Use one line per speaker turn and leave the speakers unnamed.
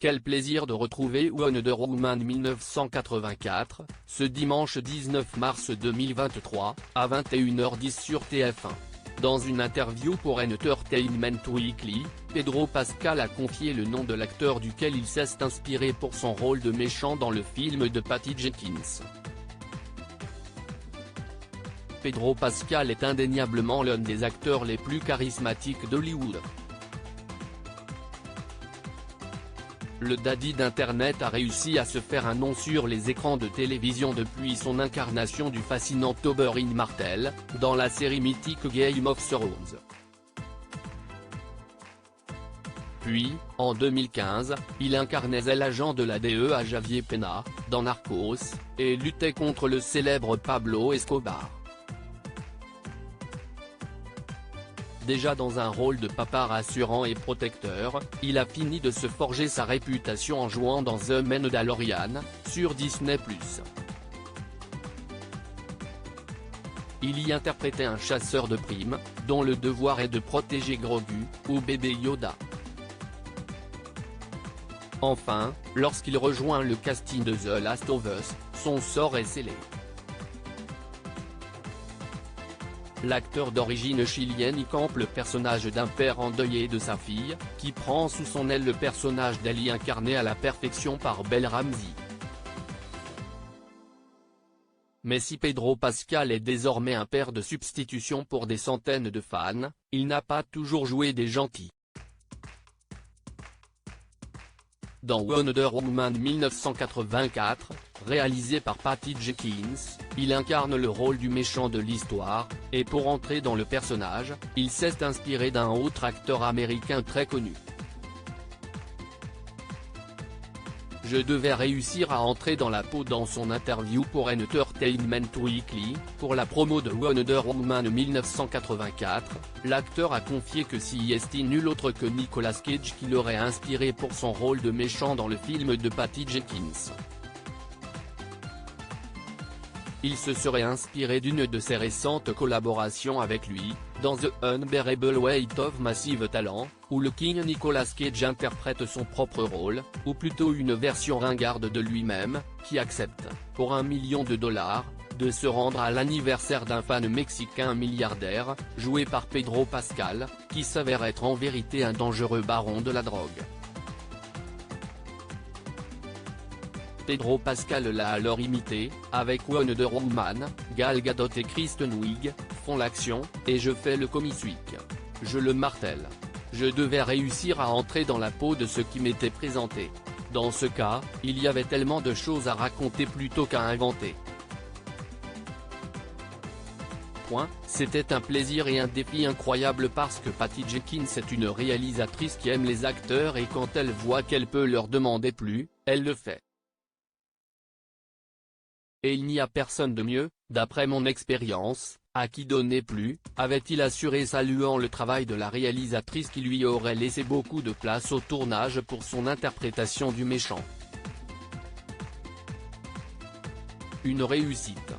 Quel plaisir de retrouver Wonder Woman 1984, ce dimanche 19 mars 2023, à 21h10 sur TF1. Dans une interview pour Entertainment Weekly, Pedro Pascal a confié le nom de l'acteur duquel il s'est inspiré pour son rôle de méchant dans le film de Patty Jenkins. Pedro Pascal est indéniablement l'un des acteurs les plus charismatiques d'Hollywood. Le daddy d'Internet a réussi à se faire un nom sur les écrans de télévision depuis son incarnation du fascinant Oberyn Martell, dans la série mythique Game of Thrones. Puis, en 2015, il incarnait l'agent de la DEA Javier Pena, dans Narcos, et luttait contre le célèbre Pablo Escobar. Déjà dans un rôle de papa rassurant et protecteur, il a fini de se forger sa réputation en jouant dans The Mandalorian, sur Disney+. Il y interprétait un chasseur de primes, dont le devoir est de protéger Grogu, ou bébé Yoda. Enfin, lorsqu'il rejoint le casting de The Last of Us, son sort est scellé. L'acteur d'origine chilienne y campe le personnage d'un père endeuillé de sa fille, qui prend sous son aile le personnage d'Ellie incarné à la perfection par Belle Ramsey. Mais si Pedro Pascal est désormais un père de substitution pour des centaines de fans, il n'a pas toujours joué des gentils. Dans Wonder Woman 1984, réalisé par Patty Jenkins, il incarne le rôle du méchant de l'histoire, et pour entrer dans le personnage, il s'est inspiré d'un autre acteur américain très connu. Je devais réussir à entrer dans la peau. Dans son interview pour Entertainment Weekly, pour la promo de Wonder Woman 1984, l'acteur a confié que c'était nul autre que Nicolas Cage qui l'aurait inspiré pour son rôle de méchant dans le film de Patty Jenkins. Il se serait inspiré d'une de ses récentes collaborations avec lui, dans The Unbearable Weight of Massive Talent, où le King Nicolas Cage interprète son propre rôle, ou plutôt une version ringarde de lui-même, qui accepte, pour $1 million, de se rendre à l'anniversaire d'un fan mexicain milliardaire, joué par Pedro Pascal, qui s'avère être en vérité un dangereux baron de la drogue. Pedro Pascal l'a alors imité, avec Wonder Woman, Gal Gadot et Kristen Wiig font l'action, et je fais le comique. Je le martèle. Je devais réussir à entrer dans la peau de ce qui m'était présenté. Dans ce cas, il y avait tellement de choses à raconter plutôt qu'à inventer. C'était un plaisir et un défi incroyable parce que Patty Jenkins est une réalisatrice qui aime les acteurs et quand elle voit qu'elle peut leur demander plus, elle le fait. Et il n'y a personne de mieux, d'après mon expérience, à qui donner plus, avait-il assuré saluant le travail de la réalisatrice qui lui aurait laissé beaucoup de place au tournage pour son interprétation du méchant. Une réussite.